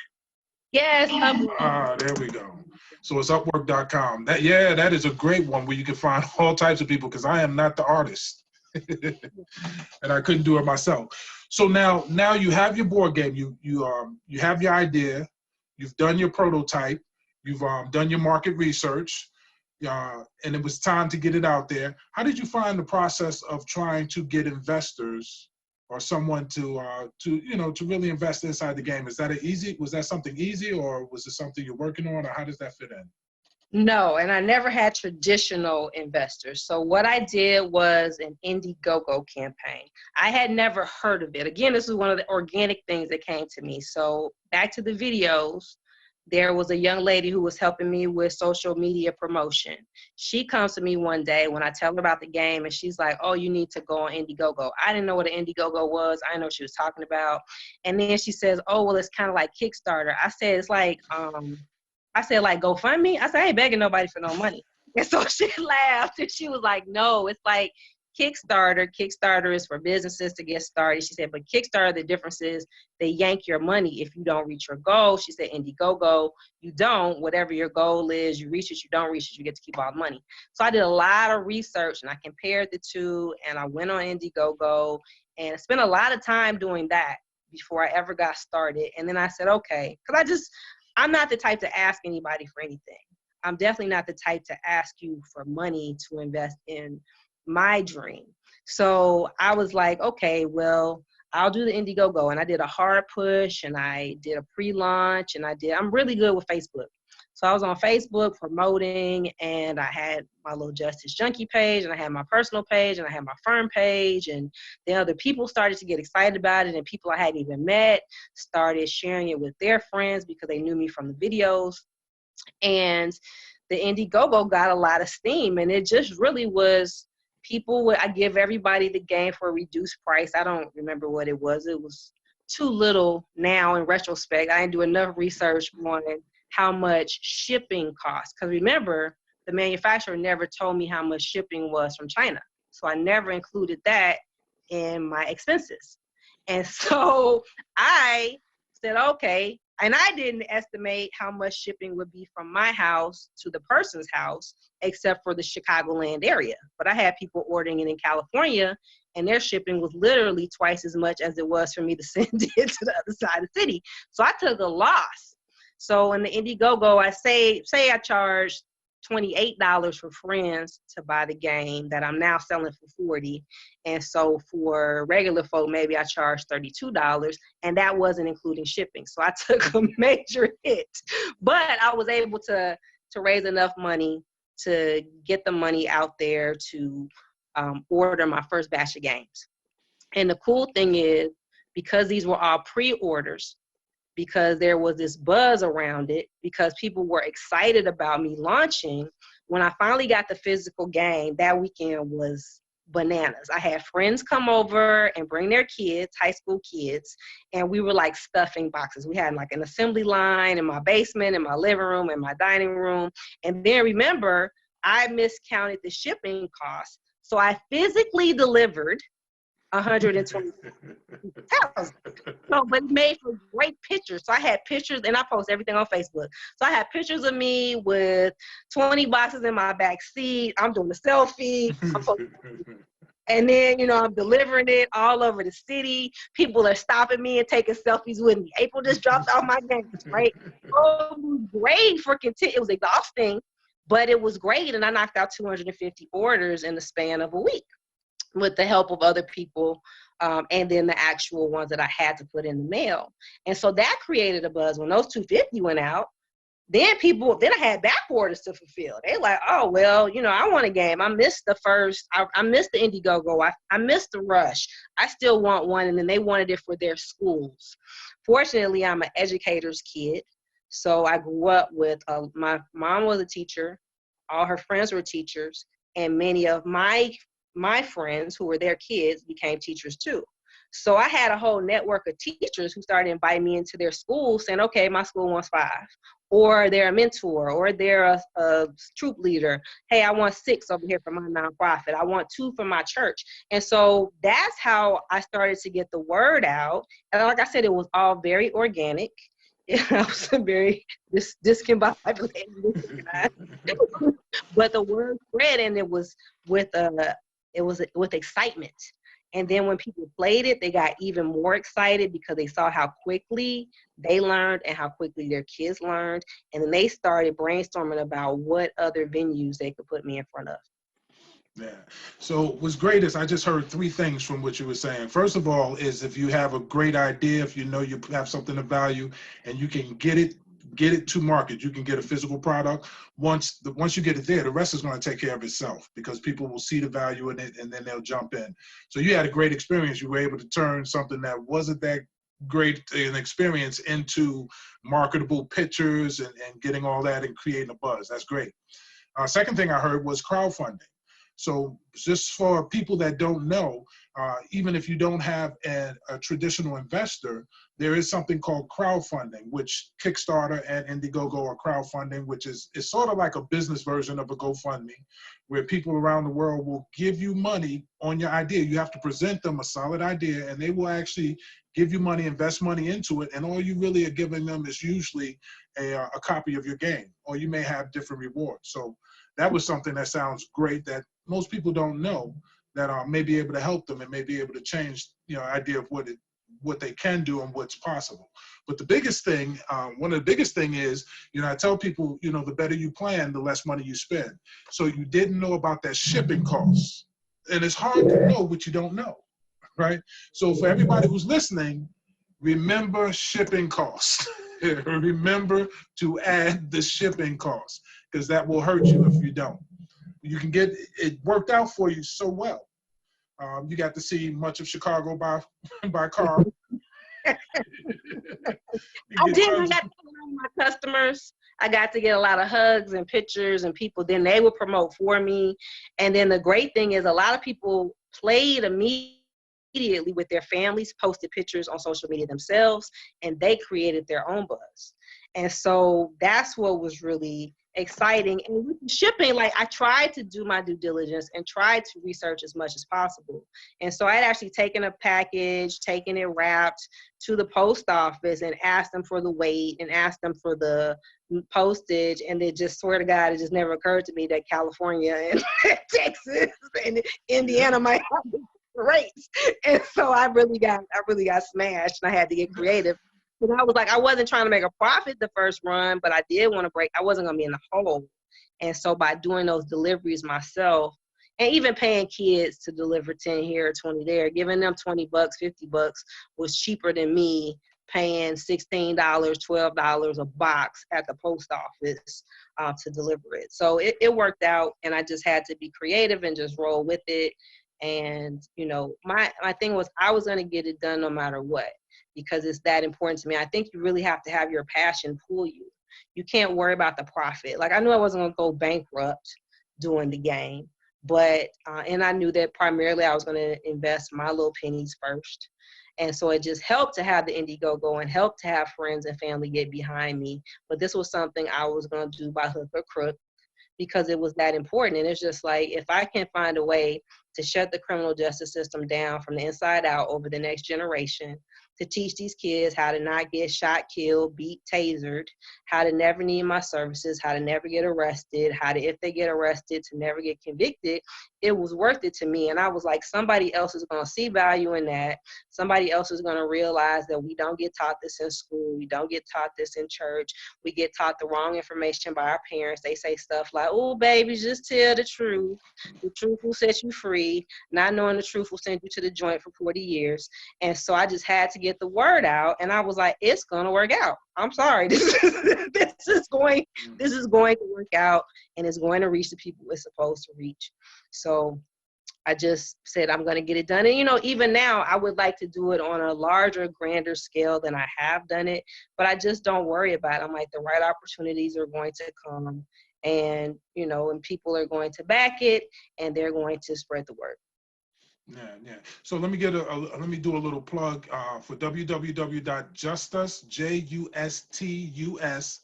Yes, Upwork. There we go. So it's Upwork.com. That is a great one where you can find all types of people, because I am not the artist. And I couldn't do it myself. So now you have your board game. You have your idea. You've done your prototype. You've done your market research, and it was time to get it out there. How did you find the process of trying to get investors or someone to really invest inside the game? Was that something easy, or was it something you're working on, or how does that fit in? No, and I never had traditional investors. So what I did was an Indiegogo campaign. I had never heard of it. Again, this is one of the organic things that came to me. So back to the videos, there was a young lady who was helping me with social media promotion. She comes to me one day when I tell her about the game, and she's like, oh, you need to go on Indiegogo. I didn't know what an Indiegogo was. I didn't know what she was talking about. And then she says, oh, well, it's kind of like Kickstarter. I said, it's like, like GoFundMe? I said, I ain't begging nobody for no money. And so she laughed and she was like, no, it's like Kickstarter. Kickstarter is for businesses to get started. She said, but Kickstarter, the difference is they yank your money if you don't reach your goal. She said, Indiegogo, you don't. Whatever your goal is, you reach it, you don't reach it, you get to keep all the money. So I did a lot of research and I compared the two, and I went on Indiegogo and spent a lot of time doing that before I ever got started. And then I said, okay, because I'm not the type to ask anybody for anything. I'm definitely not the type to ask you for money to invest in my dream. So I was like, okay, well, I'll do the Indiegogo. And I did a hard push, and I did a pre-launch, and I'm really good with Facebook. So I was on Facebook promoting, and I had my little Justice Junkie page, and I had my personal page, and I had my firm page, and then other people started to get excited about it, and people I hadn't even met started sharing it with their friends because they knew me from the videos. And the Indiegogo got a lot of steam, and it just really was I give everybody the game for a reduced price. I don't remember what it was. It was too little now in retrospect. I didn't do enough research on how much shipping costs. Because remember, the manufacturer never told me how much shipping was from China. So I never included that in my expenses. And so I said, okay, And I didn't estimate how much shipping would be from my house to the person's house, except for the Chicagoland area. But I had people ordering it in California, and their shipping was literally twice as much as it was for me to send it to the other side of the city. So I took a loss. So in the Indiegogo, I say I charged $28 for friends to buy the game that I'm now selling for $40. And so for regular folk, maybe I charged $32, and that wasn't including shipping. So I took a major hit, but I was able to raise enough money to get the money out there to order my first batch of games. And the cool thing is, because these were all pre-orders, because there was this buzz around it, because people were excited about me launching, when I finally got the physical game, that weekend was bananas. I had friends come over and bring their kids, high school kids, and we were like stuffing boxes. We had like an assembly line in my basement, in my living room, in my dining room. And then remember, I miscounted the shipping costs. So I physically delivered 120,000. So, but it made for great pictures. So I had pictures, and I post everything on Facebook. So I had pictures of me with 20 boxes in my back seat. I'm doing a selfie. And then, you know, I'm delivering it all over the city. People are stopping me and taking selfies with me. April just dropped off my games, right? Oh, it was great for content. It was exhausting, but it was great. And I knocked out 250 orders in the span of a week with the help of other people, and then the actual ones that I had to put in the mail. And so that created a buzz. When those 250 went out, then I had back orders to fulfill. They like, oh, well, you know, I want a game. I missed the first, I missed the Indiegogo. I missed the rush. I still want one. And then they wanted it for their schools. Fortunately, I'm an educator's kid. So I grew up with, my mom was a teacher. All her friends were teachers. And many of my friends who were their kids became teachers too. So I had a whole network of teachers who started inviting me into their school saying, okay, my school wants 5, or they're a mentor, or they're a troop leader. Hey, I want 6 over here for my nonprofit. I want 2 for my church. And so that's how I started to get the word out. And like I said, it was all very organic. I was very discombobulated, but the word spread, and it was with excitement. And then when people played it, they got even more excited because they saw how quickly they learned and how quickly their kids learned. And then they started brainstorming about what other venues they could put me in front of. Yeah. So what's great is I just heard 3 things from what you were saying. First of all, is if you have a great idea, if you know you have something of value and you can get it to market, you can get a physical product. Once you get it there, the rest is going to take care of itself, because people will see the value in it and then they'll jump in. So you had a great experience. You were able to turn something that wasn't that great an experience into marketable pictures and getting all that and creating a buzz. That's great. Second thing I heard was crowdfunding. So just for people that don't know, even if you don't have a traditional investor, there is something called crowdfunding, which Kickstarter and Indiegogo are crowdfunding, which is sort of like a business version of a GoFundMe, where people around the world will give you money on your idea. You have to present them a solid idea, and they will actually give you money, invest money into it, and all you really are giving them is usually a copy of your game, or you may have different rewards. So that was something that sounds great that most people don't know, that may be able to help them and may be able to change, idea of what they can do and what's possible. But the biggest thing, one of the biggest thing is, I tell people, the better you plan, the less money you spend. So you didn't know about that shipping costs. And it's hard to know what you don't know, right? So for everybody who's listening, remember shipping costs. Remember to add the shipping costs, because that will hurt you if you don't. You can get it worked out for you so well. You got to see much of Chicago by car. I got to get my customers. I got to get a lot of hugs and pictures and people. Then they would promote for me. And then the great thing is a lot of people played immediately with their families, posted pictures on social media themselves, and they created their own buzz. And so that's what was really exciting. And with the shipping, like I tried to do my due diligence and tried to research as much as possible. And so I had actually taken a package, taken it wrapped to the post office and asked them for the weight and asked them for the postage. And it just, swear to God, it just never occurred to me that California and Texas and Indiana might have different rates. And so I really got smashed, and I had to get creative. But I was like, I wasn't trying to make a profit the first run, but I did want to break. I wasn't going to be in the hole. And so by doing those deliveries myself, and even paying kids to deliver 10 here or 20 there, giving them $20, $50 was cheaper than me paying $16, $12 a box at the post office to deliver it. So it worked out, and I just had to be creative and just roll with it. And, you know, my thing was I was going to get it done no matter what, because it's that important to me. I think you really have to have your passion pull you. You can't worry about the profit. Like, I knew I wasn't going to go bankrupt doing the game, but, and I knew that primarily I was going to invest my little pennies first. And so it just helped to have the Indiegogo and helped to have friends and family get behind me. But this was something I was going to do by hook or crook, because it was that important. And it's just like, if I can find a way to shut the criminal justice system down from the inside out over the next generation, to teach these kids how to not get shot, killed, beat, tasered, how to never need my services, how to never get arrested, how to, if they get arrested, to never get convicted, it was worth it to me. And I was like, somebody else is going to see value in that. Somebody else is going to realize that we don't get taught this in school. We don't get taught this in church. We get taught the wrong information by our parents. They say stuff like, oh, baby, just tell the truth. The truth will set you free. Not knowing the truth will send you to the joint for 40 years. And so I just had to get the word out. And I was like, it's going to work out. I'm sorry. This is going to work out, and it's going to reach the people it's supposed to reach. So I just said, I'm going to get it done. And, you know, even now I would like to do it on a larger, grander scale than I have done it, but I just don't worry about it. I'm like, the right opportunities are going to come, and, you know, and people are going to back it, and they're going to spread the word. Yeah. So let me do a little plug for www.justus, JUSTUS,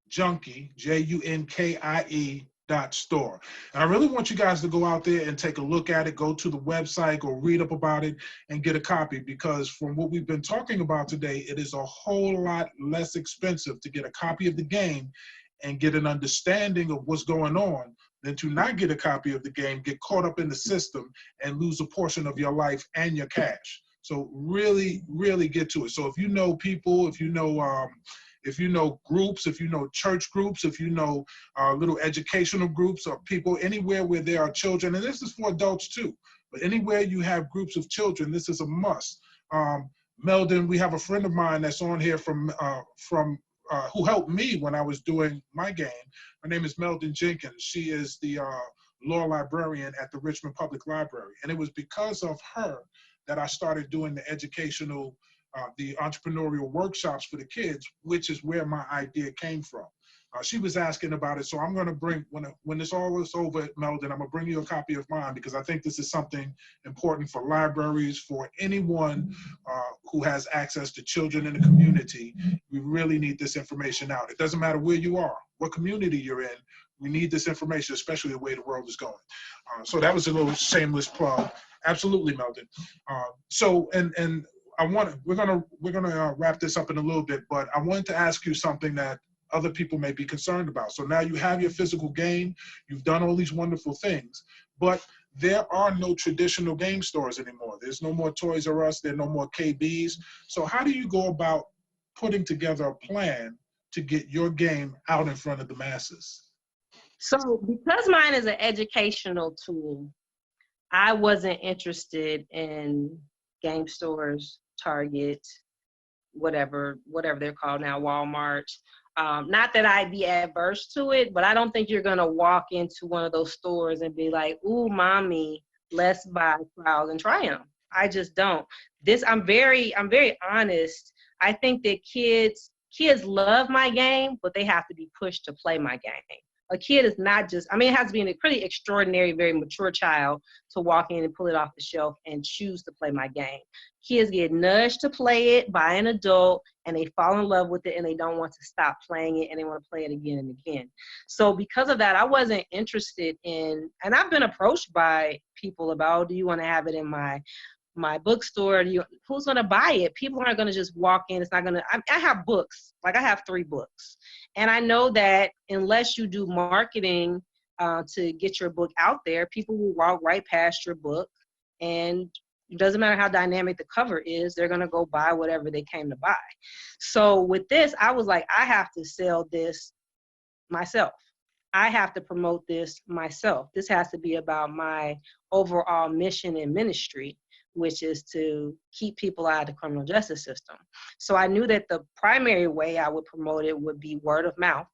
junkie, JUNKIE.store. And I really want you guys to go out there and take a look at it, go to the website, go read up about it, and get a copy, because from what we've been talking about today, it is a whole lot less expensive to get a copy of the game and get an understanding of what's going on than to not get a copy of the game, get caught up in the system, and lose a portion of your life and your cash. So really, really get to it. So if you know people, if you know groups, if you know church groups, if you know little educational groups or people, anywhere where there are children, and this is for adults too, but anywhere you have groups of children, this is a must. Meldon, we have a friend of mine that's on here from who helped me when I was doing my game. Her name is Meldon Jenkins. She is the law librarian at the Richmond Public Library. And it was because of her that I started doing the educational, the entrepreneurial workshops for the kids, which is where my idea came from. She was asking about it, so I'm going to bring, when this all is over, Meldon, I'm going to bring you a copy of mine, because I think this is something important for libraries, for anyone who has access to children in the community. We really need this information out. It doesn't matter where you are, what community you're in, we need this information, especially the way the world is going. So that was a little shameless plug. Absolutely, Meldon. And we're gonna wrap this up in a little bit, but I wanted to ask you something that other people may be concerned about. So now you have your physical game, you've done all these wonderful things, but there are no traditional game stores anymore. There's no more Toys R Us, there are no more KBs. So how do you go about putting together a plan to get your game out in front of the masses? So because mine is an educational tool, I wasn't interested in game stores, Target, whatever they're called now, Walmart. Not that I'd be adverse to it, but I don't think you're gonna walk into one of those stores and be like, ooh, mommy, let's buy Trials and Triumph. I just don't. I'm very honest. I think that kids love my game, but they have to be pushed to play my game. A kid is not just, I mean, it has to be a pretty extraordinary, very mature child to walk in and pull it off the shelf and choose to play my game. Kids get nudged to play it by an adult, and they fall in love with it, and they don't want to stop playing it, and they want to play it again and again. So because of that, I wasn't interested in, and I've been approached by people about, do you want to have it in my bookstore? Who's going to buy it? People aren't going to just walk in. It's not going to, I have books, like I have 3 books. And I know that unless you do marketing to get your book out there, people will walk right past your book, and it doesn't matter how dynamic the cover is, they're going to go buy whatever they came to buy. So with this, I was like, I have to sell this myself. I have to promote this myself. This has to be about my overall mission and ministry, which is to keep people out of the criminal justice system. So I knew that the primary way I would promote it would be word of mouth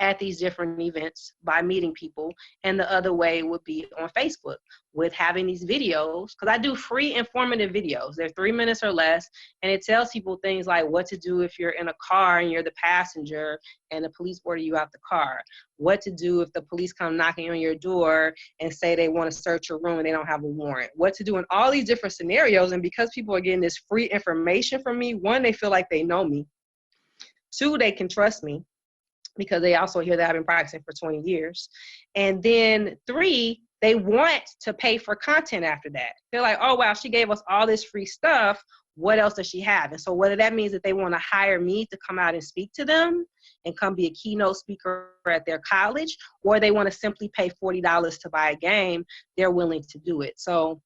at these different events by meeting people. And the other way would be on Facebook with having these videos, because I do free informative videos. They're 3 minutes or less, and it tells people things like what to do if you're in a car and you're the passenger and the police order you out the car, what to do if the police come knocking on your door and say they want to search your room and they don't have a warrant, what to do in all these different scenarios. And because people are getting this free information from me, 1, they feel like they know me. 2, they can trust me, because they also hear that I've been practicing for 20 years. And then 3, they want to pay for content after that. They're like, oh, wow, she gave us all this free stuff. What else does she have? And so whether that means that they want to hire me to come out and speak to them and come be a keynote speaker at their college, or they want to simply pay $40 to buy a game, they're willing to do it. So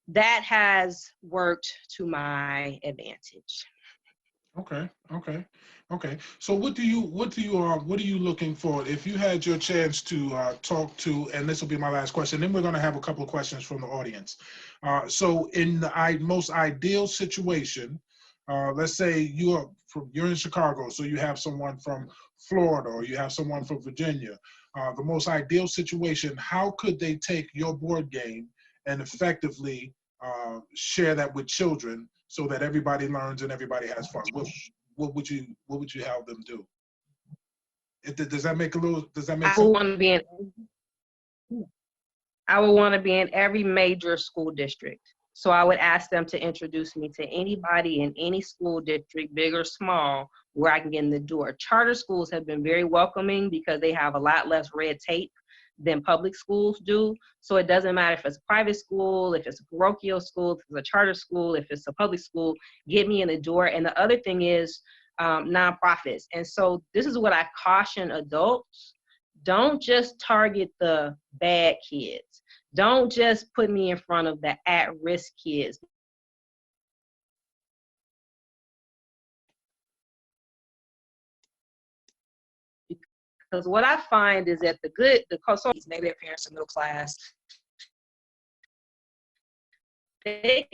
that has worked to my advantage. Okay. So what are you looking for? If you had your chance to talk to, and this will be my last question, then we're going to have a couple of questions from the audience. So in the most ideal situation, let's say you're in Chicago, so you have someone from Florida or you have someone from Virginia. The most ideal situation, how could they take your board game and effectively share that with children so that everybody learns and everybody has fun? What would you have them do? Does that make sense? I would want to be in every major school district. So I would ask them to introduce me to anybody in any school district, big or small, where I can get in the door. Charter schools have been very welcoming because they have a lot less red tape than public schools do. So it doesn't matter if it's a private school, if it's a parochial school, if it's a charter school, if it's a public school, get me in the door. And the other thing is nonprofits. And so this is what I caution adults. Don't just target the bad kids. Don't just put me in front of the at-risk kids. Because what I find is that the consultants, maybe their parents are middle class, they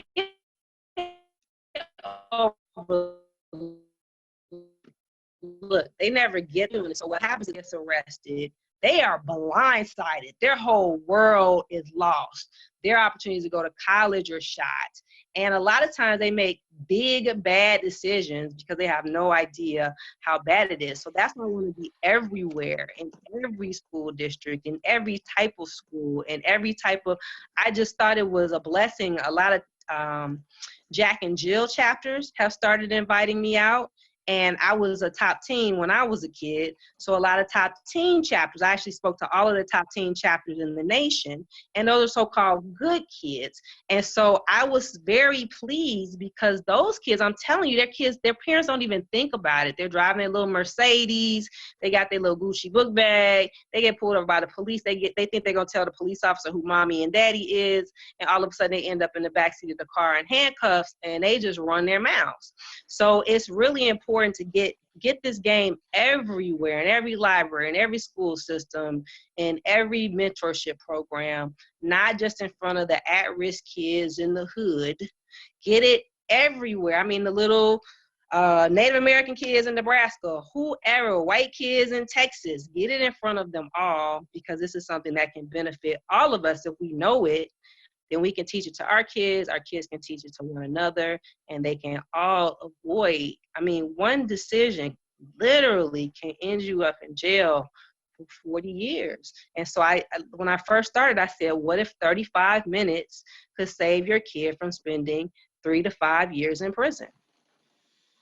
look, they never get them. And so what happens is they get arrested. They are blindsided. Their whole world is lost. Their opportunities to go to college are shot. And a lot of times they make big, bad decisions because they have no idea how bad it is. So that's why I want to be everywhere, in every school district, in every type of school, and every type of, I just thought it was a blessing. A lot of Jack and Jill chapters have started inviting me out. And I was a top teen when I was a kid. So a lot of top teen chapters, I actually spoke to all of the top teen chapters in the nation. And those are so-called good kids. And so I was very pleased because those kids, I'm telling you, their parents don't even think about it. They're driving their little Mercedes. They got their little Gucci book bag. They get pulled over by the police. They think they're going to tell the police officer who mommy and daddy is. And all of a sudden they end up in the backseat of the car in handcuffs and they just run their mouths. So it's really important to get this game everywhere, in every library, in every school system, in every mentorship program, not just in front of the at-risk kids in the hood. Get it everywhere. I mean, the little Native American kids in Nebraska, whoever, white kids in Texas, get it in front of them all, because this is something that can benefit all of us if we know it. Then we can teach it to our kids can teach it to one another, and they can all avoid, I mean, one decision literally can end you up in jail for 40 years. And so when I first started, I said, what if 35 minutes could save your kid from spending 3 to 5 years in prison?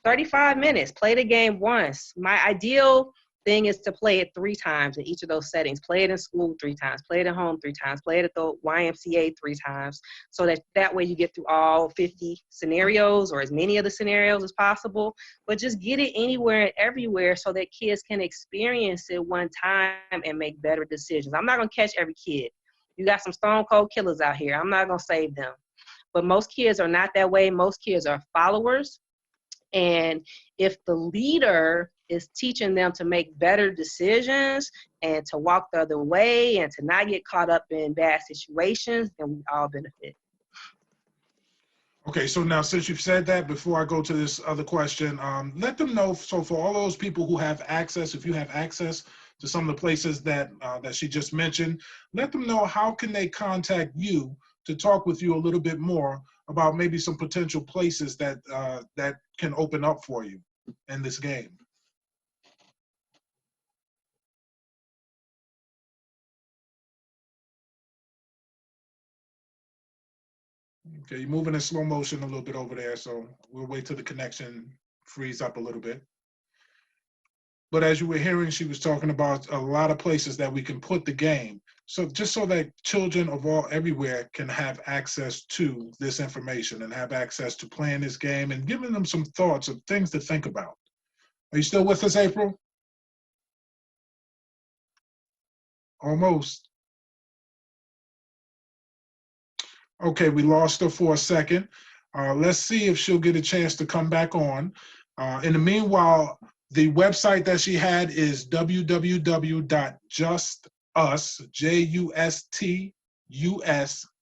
35 minutes, play the game once. My ideal thing is to play it 3 times in each of those settings. Play it in school 3 times, play it at home 3 times, play it at the YMCA 3 times, so that way you get through all 50 scenarios or as many of the scenarios as possible. But just get it anywhere and everywhere so that kids can experience it one time and make better decisions. I'm not gonna catch every kid. You got some stone cold killers out here. I'm not gonna save them. But most kids are not that way. Most kids are followers. And if the leader is teaching them to make better decisions and to walk the other way and to not get caught up in bad situations, then we all benefit. Okay, so now since you've said that, before I go to this other question, let them know, so for all those people who have access, if you have access to some of the places that that she just mentioned, let them know how can they contact you to talk with you a little bit more about maybe some potential places that that can open up for you in this game. Okay, you're moving in slow motion a little bit over there, so we'll wait till the connection frees up a little bit. But as you were hearing, she was talking about a lot of places that we can put the game. So just so that children of everywhere can have access to this information and have access to playing this game and giving them some thoughts of things to think about. Are you still with us, April? Almost. Okay, we lost her for a second. Let's see if she'll get a chance to come back on. In the meanwhile, the website that she had is www.justus, Justus,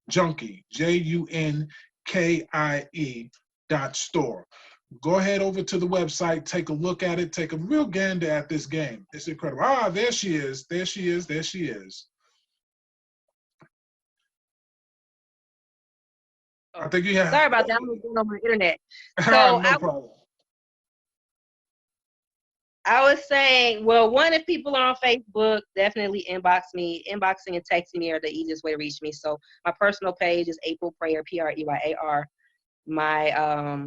junkie, JUNKIE.store. Go ahead over to the website, take a look at it, take a real gander at this game. It's incredible. Ah, there she is, there she is, there she is. I think you have. Sorry about that. I'm going on my internet. So No problem. I was saying, well, one, if people are on Facebook, definitely inbox me. Inboxing and texting me are the easiest way to reach me. So my personal page is April Preyar, Preyar. My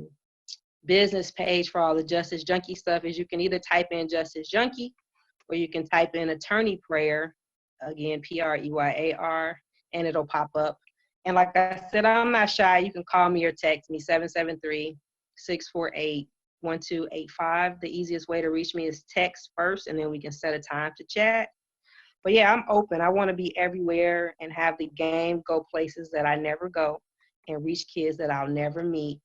business page for all the Justice Junkie stuff is you can either type in Justice Junkie or you can type in Attorney Preyar, again, Preyar, and it'll pop up. And like I said, I'm not shy. You can call me or text me, 773-648-1285. The easiest way to reach me is text first, and then we can set a time to chat. But yeah, I'm open. I want to be everywhere and have the game go places that I never go and reach kids that I'll never meet.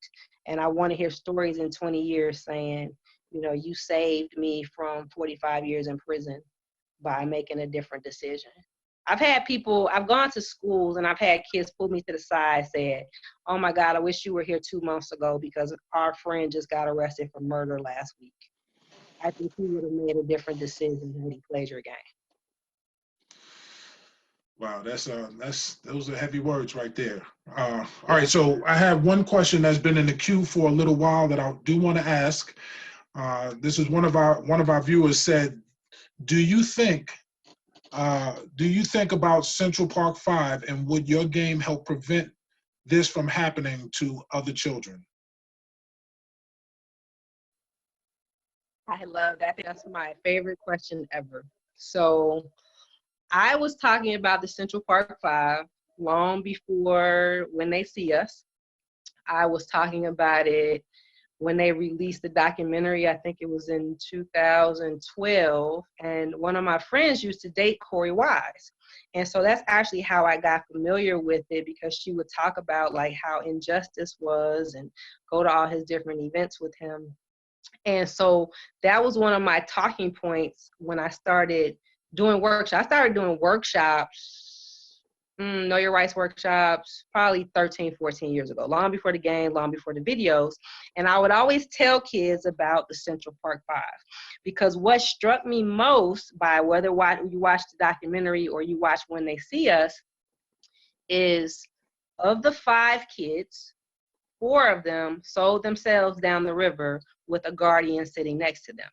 And I want to hear stories in 20 years saying, you know, you saved me from 45 years in prison by making a different decision. I've had people, I've gone to schools and I've had kids pull me to the side, said, oh my God, I wish you were here 2 months ago because our friend just got arrested for murder last week. I think he would have made a different decision when he played your game. Wow, those are heavy words right there. All right, so I have one question that's been in the queue for a little while that I do want to ask. This is one of our viewers said, do you think about Central Park 5 and would your game help prevent this from happening to other children? I love that. That's my favorite question ever. So I was talking about the Central Park 5 long before When They See Us. I was talking about it when they released the documentary. I think it was in 2012. And one of my friends used to date Corey Wise. And so that's actually how I got familiar with it, because she would talk about like how Injustice was and go to all his different events with him. And so that was one of my talking points when I started doing workshops. I started doing workshops, Know Your Rights workshops, probably 13, 14 years ago, long before the game, long before the videos. And I would always tell kids about the Central Park 5, because what struck me most by whether you watch the documentary or you watch When They See Us is, of the 5 kids, 4 of them sold themselves down the river with a guardian sitting next to them.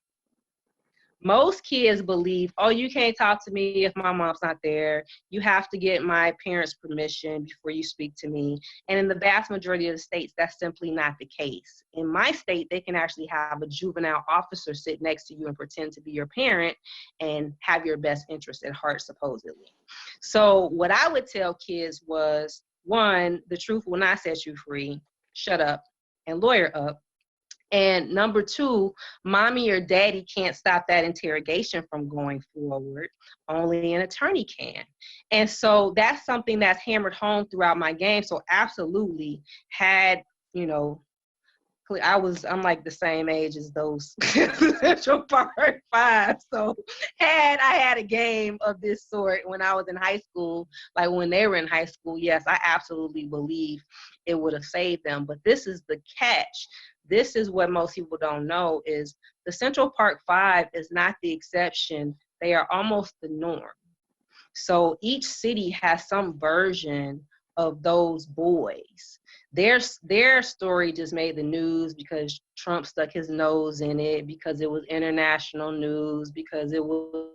Most kids believe, oh, you can't talk to me if my mom's not there. You have to get my parents' permission before you speak to me. And in the vast majority of the states, that's simply not the case. In my state, they can actually have a juvenile officer sit next to you and pretend to be your parent and have your best interest at heart, supposedly. So what I would tell kids was, one, the truth will not set you free. Shut up and lawyer up. And number two, mommy or daddy can't stop that interrogation from going forward. Only an attorney can. And so that's something that's hammered home throughout my game. So absolutely had, you know, I'm like the same age as those Central Park Five. So I had a game of this sort when I was in high school, like when they were in high school, yes, I absolutely believe it would have saved them. But this is the catch. This is what most people don't know is the Central Park Five is not the exception. They are almost the norm. So each city has some version of those boys. Their story just made the news because Trump stuck his nose in it, because it was international news, because it was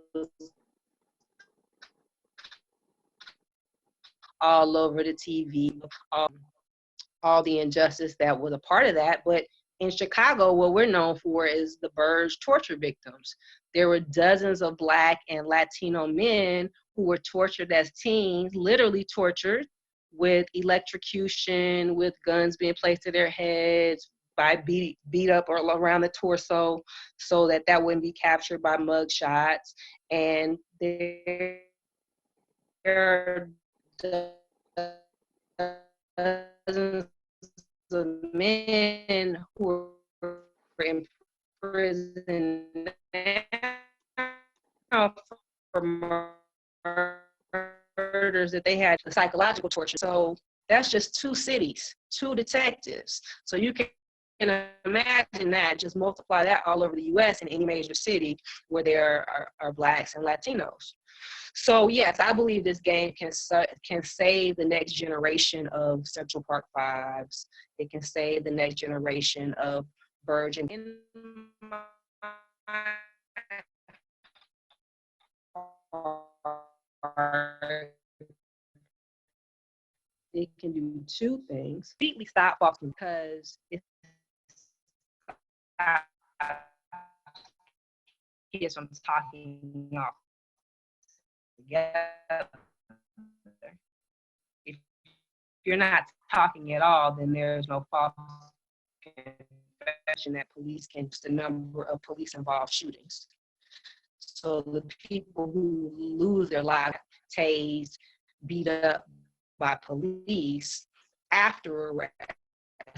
all over the TV, all the injustice that was a part of that. But in Chicago, what we're known for is the Burge torture victims. There were dozens of Black and Latino men who were tortured as teens, literally tortured, with electrocution, with guns being placed to their heads, by beat up or around the torso, so that wouldn't be captured by mug shots. And there are dozens of men who are in prison now for murders that they had, psychological torture. So that's just 2 cities, 2 detectives. So you can imagine that, just multiply that all over the US in any major city where there are Blacks and Latinos. So yes, I believe this game can save the next generation of Central Park Fives. It can save the next generation of Virgin. In my heart, it can do 2 things. Completely stop Boston because it's kids from talking off together. If you're not talking at all, then there's no false confession that police can just the number of police-involved shootings. So the people who lose their lives, tased, beat up by police after arrest.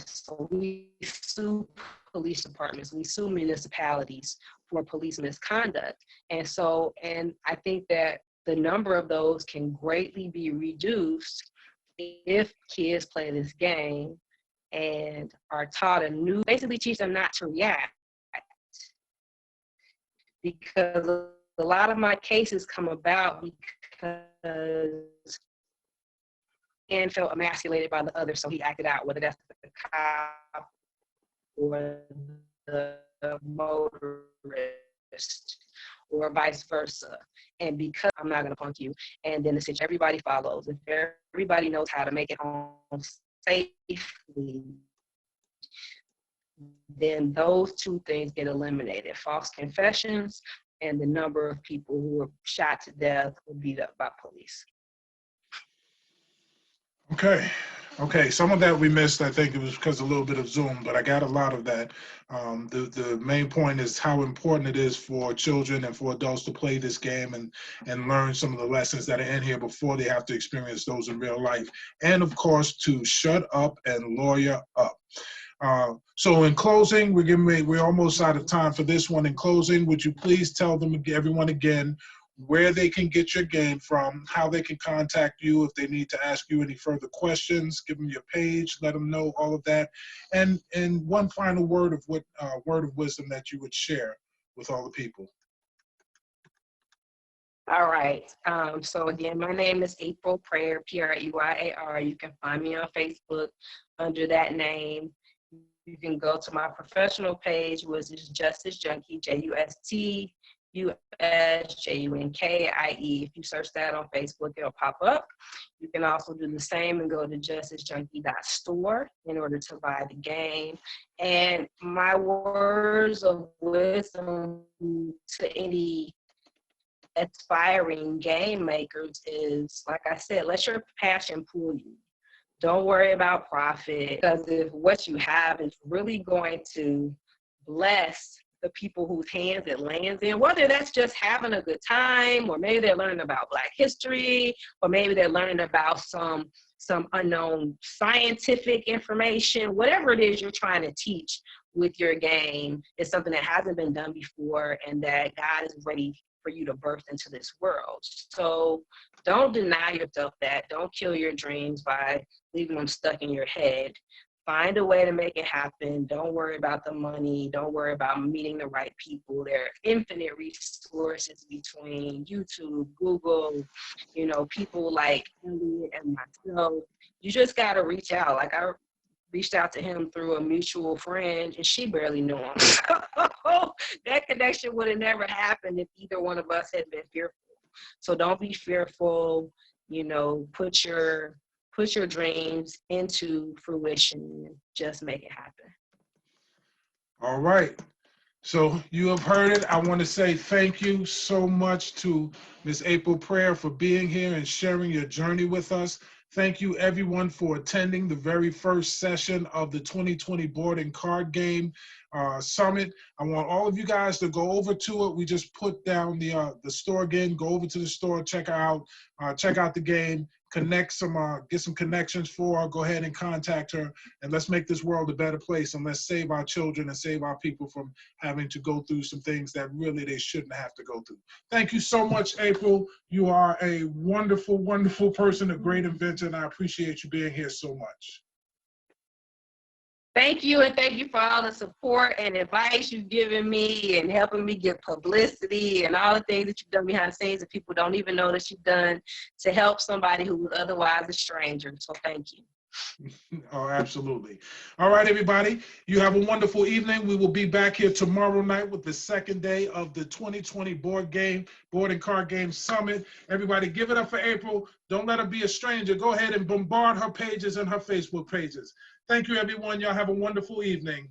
So we sue police departments, we sue municipalities for police misconduct. And I think that the number of those can greatly be reduced if kids play this game and are taught basically teach them not to react. Because a lot of my cases come about because and felt emasculated by the other, so he acted out, whether that's the cop or the motorist or vice versa. And because I'm not gonna punk you, and then the situation, everybody follows. If everybody knows how to make it home safely, then those 2 things get eliminated: false confessions and the number of people who were shot to death or beat up by police. Okay. Some of that we missed. I think it was because of a little bit of Zoom, but I got a lot of that. The main point is how important it is for children and for adults to play this game and learn some of the lessons that are in here before they have to experience those in real life. And of course, to shut up and lawyer up. So in closing, we're almost out of time for this one. In closing, would you please tell everyone again where they can get your game from, how they can contact you if they need to ask you any further questions, give them your page, let them know all of that, and one final word of wisdom that you would share with all the people. All right. So again, my name is April Preyar, Preyar. You can find me on Facebook under that name. You can go to my professional page, which is Justice Junkie, If you search that on Facebook, it'll pop up. You can also do the same and go to justicejunkie.store in order to buy the game. And my words of wisdom to any aspiring game makers is, like I said, let your passion pull you. Don't worry about profit, because if what you have is really going to bless the people whose hands it lands in, whether that's just having a good time, or maybe they're learning about Black history, or maybe they're learning about some unknown scientific information, whatever it is you're trying to teach with your game is something that hasn't been done before and that God is ready for you to birth into this world. So don't deny yourself that. Don't kill your dreams by leaving them stuck in your head. Find a way to make it happen. Don't worry about the money. Don't worry about meeting the right people. There are infinite resources between YouTube, Google, people like Elliot and myself. You just got to reach out. Like, I reached out to him through a mutual friend, and she barely knew him. That connection would have never happened if either one of us had been fearful. So don't be fearful. Put your dreams into fruition and just make it happen. All right. So you have heard it. I want to say thank you so much to Ms. April Preyar for being here and sharing your journey with us. Thank you, everyone, for attending the very first session of the 2020 Board and Card Game Summit. I want all of you guys to go over to it. We just put down the store again. Go over to the store, check out the game, get some connections for her. Go ahead and contact her, and let's make this world a better place, and let's save our children and save our people from having to go through some things that really they shouldn't have to go through. Thank you so much, April. You are a wonderful, wonderful person, a great inventor, and I appreciate you being here so much. Thank you, and thank you for all the support and advice you've given me and helping me get publicity and all the things that you've done behind the scenes that people don't even know that you've done to help somebody who was otherwise a stranger. So thank you. Oh, absolutely. All right, everybody. You have a wonderful evening. We will be back here tomorrow night with the second day of the 2020 Board and Card Game Summit. Everybody, give it up for April. Don't let her be a stranger. Go ahead and bombard her pages and her Facebook pages. Thank you, everyone. Y'all have a wonderful evening.